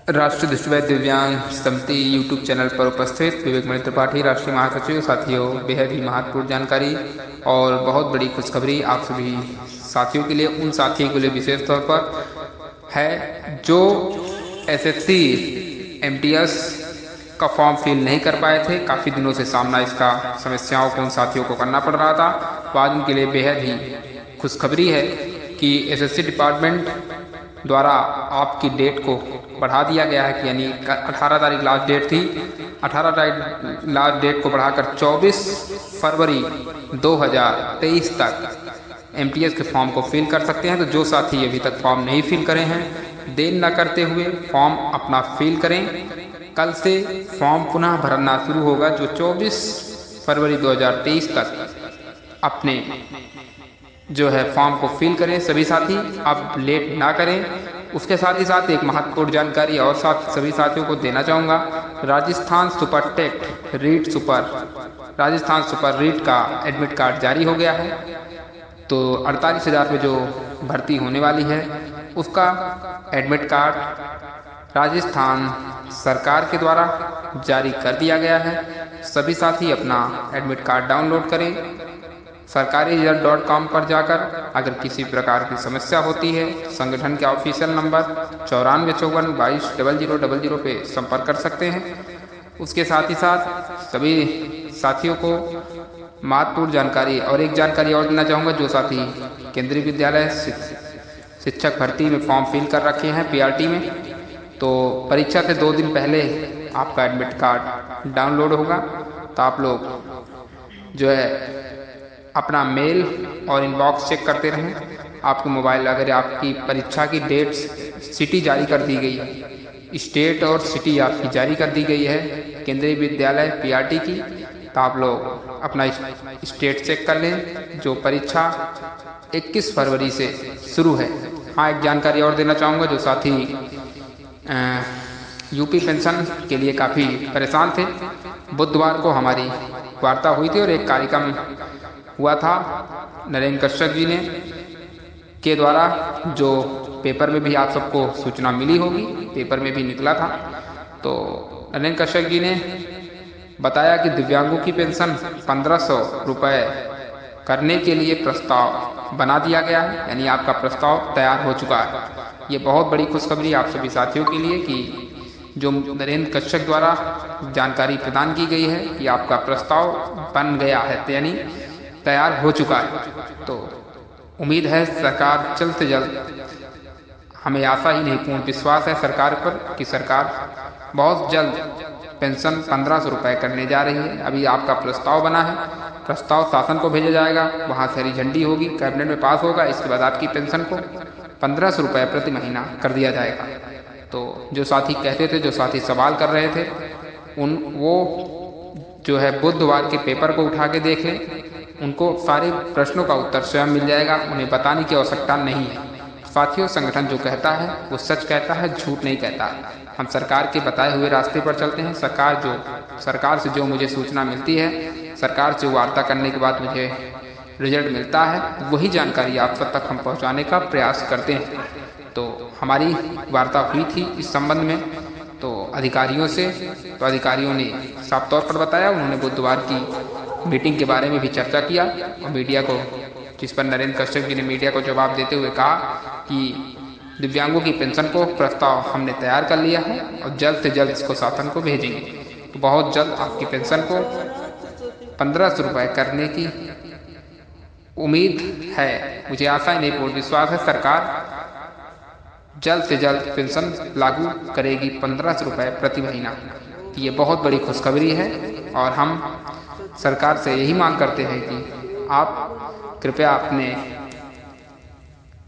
राष्ट्रीय दृष्टिबाधित दिव्यांग समिति यूट्यूब चैनल पर उपस्थित विवेक मणि त्रिपाठी, राष्ट्रीय महासचिव। साथियों, बेहद ही महत्वपूर्ण जानकारी और बहुत बड़ी खुशखबरी आप सभी साथियों के लिए, उन साथियों के लिए विशेष तौर पर है जो एसएससी एमटीएस का फॉर्म फिल नहीं कर पाए थे। काफ़ी दिनों से सामना इसका समस्याओं को उन साथियों को करना पड़ रहा था। तो आज उनके लिए बेहद ही खुशखबरी है कि एसएससी डिपार्टमेंट द्वारा आपकी डेट को बढ़ा दिया गया है कि यानी 18 तारीख लास्ट डेट थी, 18 तारीख लास्ट डेट को बढ़ाकर 24 फरवरी 2023 तक एमटीएस के फॉर्म को फिल कर सकते हैं। तो जो साथी अभी तक फॉर्म नहीं फिल करे हैं, देर न करते हुए फॉर्म अपना फिल करें। कल से फॉर्म पुनः भरना शुरू होगा। जो 24 फरवरी 2023 तक अपने जो है फॉर्म को फिल करें सभी साथी, अब लेट ना करें। उसके साथ ही साथ एक महत्वपूर्ण जानकारी और सभी साथियों को देना चाहूँगा। Rajasthan super TET REET super Rajasthan super REET का एडमिट कार्ड जारी हो गया है। तो 48,000 में जो भर्ती होने वाली है उसका एडमिट कार्ड राजस्थान सरकार के द्वारा जारी कर दिया गया है। सभी साथी अपना एडमिट कार्ड डाउनलोड करें। sarkari.com पर जाकर अगर किसी प्रकार की समस्या होती है, संगठन के ऑफिशियल नंबर 9454220000 पे संपर्क कर सकते हैं। उसके साथ ही साथ सभी साथियों को महत्वपूर्ण जानकारी और एक जानकारी और देना चाहूँगा। जो साथी केंद्रीय विद्यालय शिक्षक भर्ती में फॉर्म फिल कर रखे हैं पीआरटी में, तो परीक्षा से 2 दिन पहले आपका एडमिट कार्ड डाउनलोड होगा। तो आप लोग जो है अपना मेल और इनबॉक्स चेक करते रहें। आपके मोबाइल अगर आपकी परीक्षा की डेट सिटी जारी कर दी गई है, स्टेट और सिटी आपकी जारी कर दी गई है केंद्रीय विद्यालय पीआरटी की, तो आप लोग अपना स्टेट चेक कर लें। जो परीक्षा 21 फरवरी से शुरू है। हाँ, एक जानकारी और देना चाहूँगा। जो साथी यूपी पेंशन के लिए काफ़ी परेशान थे, बुधवार को हमारी वार्ता हुई थी और एक कार्यक्रम हुआ था नरेंद्र कश्यप जी ने के द्वारा, जो पेपर में भी आप सबको सूचना मिली होगी, पेपर में भी निकला था। तो नरेंद्र कश्यप जी ने बताया कि दिव्यांगों की पेंशन 1500 रुपये करने के लिए प्रस्ताव बना दिया गया है, यानी आपका प्रस्ताव तैयार हो चुका है। ये बहुत बड़ी खुशखबरी आप सभी साथियों के लिए कि जो नरेंद्र कश्यप द्वारा जानकारी प्रदान की गई है कि आपका प्रस्ताव बन गया है, यानी तैयार हो चुका है। तो उम्मीद है सरकार जल्द से जल्द, हमें आशा ही नहीं पूर्ण विश्वास है सरकार पर कि सरकार बहुत जल्द पेंशन 1500 रुपये करने जा रही है। अभी आपका प्रस्ताव बना है, प्रस्ताव शासन को भेजा जाएगा, वहाँ से हरी झंडी होगी, कैबिनेट में पास होगा। इसके बाद आपकी पेंशन को 1500 रुपये प्रति महीना कर दिया जाएगा। तो जो साथी कहते थे, जो साथी सवाल कर रहे थे, वो जो है बुधवार के पेपर को उठा के देख लें। उनको सारे प्रश्नों का उत्तर स्वयं मिल जाएगा, उन्हें बताने की आवश्यकता नहीं है। साथियों, संगठन जो कहता है वो सच कहता है, झूठ नहीं कहता। हम सरकार के बताए हुए रास्ते पर चलते हैं। सरकार से जो मुझे सूचना मिलती है, सरकार से वार्ता करने के बाद मुझे रिजल्ट मिलता है, वही जानकारी आप सब तक हम पहुँचाने का प्रयास करते हैं। तो हमारी वार्ता हुई थी इस संबंध में तो अधिकारियों से, तो अधिकारियों ने साफ तौर पर बताया। उन्होंने बुधवार की मीटिंग के बारे में भी चर्चा किया और मीडिया को, जिस पर नरेंद्र कश्यप जी ने मीडिया को जवाब देते हुए कहा कि दिव्यांगों की पेंशन को प्रस्ताव हमने तैयार कर लिया है और जल्द से जल्द इसको शासन को भेजेंगे। तो बहुत जल्द आपकी पेंशन को 1500 रुपये करने की उम्मीद है। मुझे आशा ही नहीं पूर्ण विश्वास है सरकार जल्द से जल्द पेंशन लागू करेगी 1500 रुपये प्रति महीना। ये बहुत बड़ी खुशखबरी है और हम सरकार से यही मांग करते हैं कि आप कृपया अपने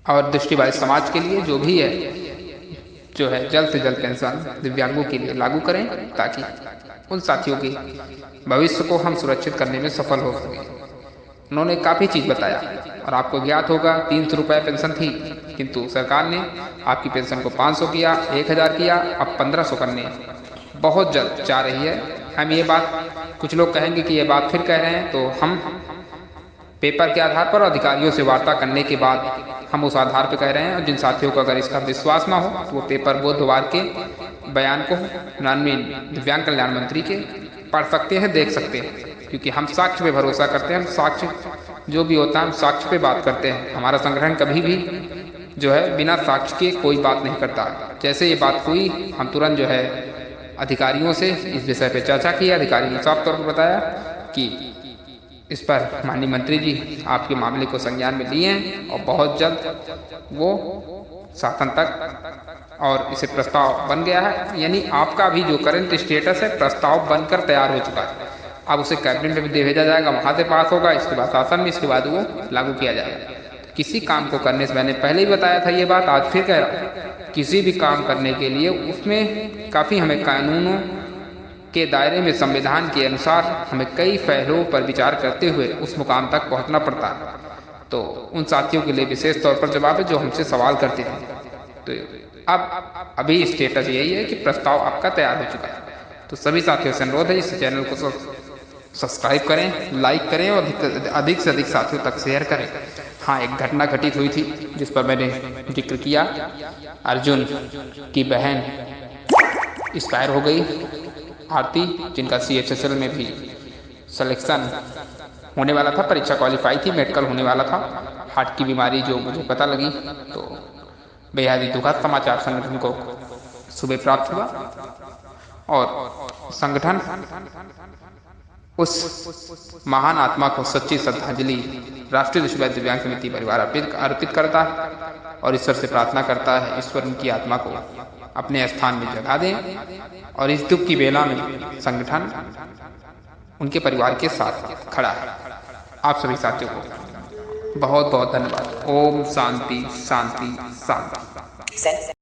और दृष्टिबाधित समाज के लिए जो भी है, जो है जल्द से जल्द पेंशन दिव्यांगों के लिए लागू करें, ताकि उन साथियों के भविष्य को हम सुरक्षित करने में सफल हो सकें। उन्होंने काफ़ी चीज़ बताया और आपको ज्ञात होगा 300 रुपये पेंशन थी, किंतु सरकार ने आपकी पेंशन को 500 किया, 1000 किया, अब 1500 करने बहुत जल्द जा रही है। हम ये बात, कुछ लोग कहेंगे कि ये बात फिर कह रहे हैं, तो हम पेपर के आधार पर अधिकारियों से वार्ता करने के बाद हम उस आधार पर कह रहे हैं। और जिन साथियों को अगर इसका विश्वास ना हो तो वो पेपर बुधवार के बयान को माननीय दिव्यांग कल्याण मंत्री के पढ़ सकते हैं, देख सकते हैं, क्योंकि हम साक्ष्य पे भरोसा करते हैं। हम साक्ष्य जो भी होता है हम साक्ष्य पे बात करते हैं। हमारा संगठन कभी भी जो है बिना साक्ष्य के कोई बात नहीं करता। जैसे ये बात हुई हम तुरंत जो है अधिकारियों से इस विषय पे चर्चा की। अधिकारी ने साफ तौर पर बताया कि इस पर माननीय मंत्री जी आपके मामले को संज्ञान में लिए हैं और बहुत जल्द वो शासन तक और इसे प्रस्ताव बन गया है। यानी आपका भी जो करंट स्टेटस है प्रस्ताव बनकर तैयार हो चुका है। अब उसे कैबिनेट में भेजा जाएगा, वहाँ से पास होगा, इसके बाद शासन में, इसके बाद वो लागू किया जाएगा। किसी काम को करने से मैंने पहले ही बताया था ये बात, आज फिर कह रहा हूँ, किसी भी काम करने के लिए उसमें काफ़ी हमें कानूनों के दायरे में संविधान के अनुसार हमें कई पहलुओं पर विचार करते हुए उस मुकाम तक पहुंचना पड़ता है। तो उन साथियों के लिए विशेष तौर पर जवाब है जो हमसे सवाल करते थे। तो अब अभी स्टेटस यही है कि प्रस्ताव आपका तैयार हो चुका है। तो सभी साथियों से अनुरोध है इस चैनल को सब्सक्राइब करें, लाइक करें और अधिक से अधिक साथियों तक शेयर करें। हाँ, एक घटना घटित हुई थी जिस पर मैंने जिक्र किया। अर्जुन की बहन एक्सपायर हो गई, आरती, जिनका CHSL में भी सिलेक्शन होने वाला था, परीक्षा क्वालिफाई थी, मेडिकल होने वाला था। हार्ट की बीमारी जो मुझे पता लगी तो बेहद ही दुखद समाचार संगठन को सुबह प्राप्त हुआ और संगठन उस महान आत्मा को सच्ची श्रद्धांजलि राष्ट्रीय विश्व दिव्यांग समिति परिवार अर्पित करता है और ईश्वर से प्रार्थना करता है ईश्वर उनकी आत्मा को अपने स्थान में जगा दें और इस दुख की बेला में संगठन उनके परिवार के साथ खड़ा है। आप सभी साथियों को बहुत बहुत धन्यवाद। ओम शांति शांति शांति।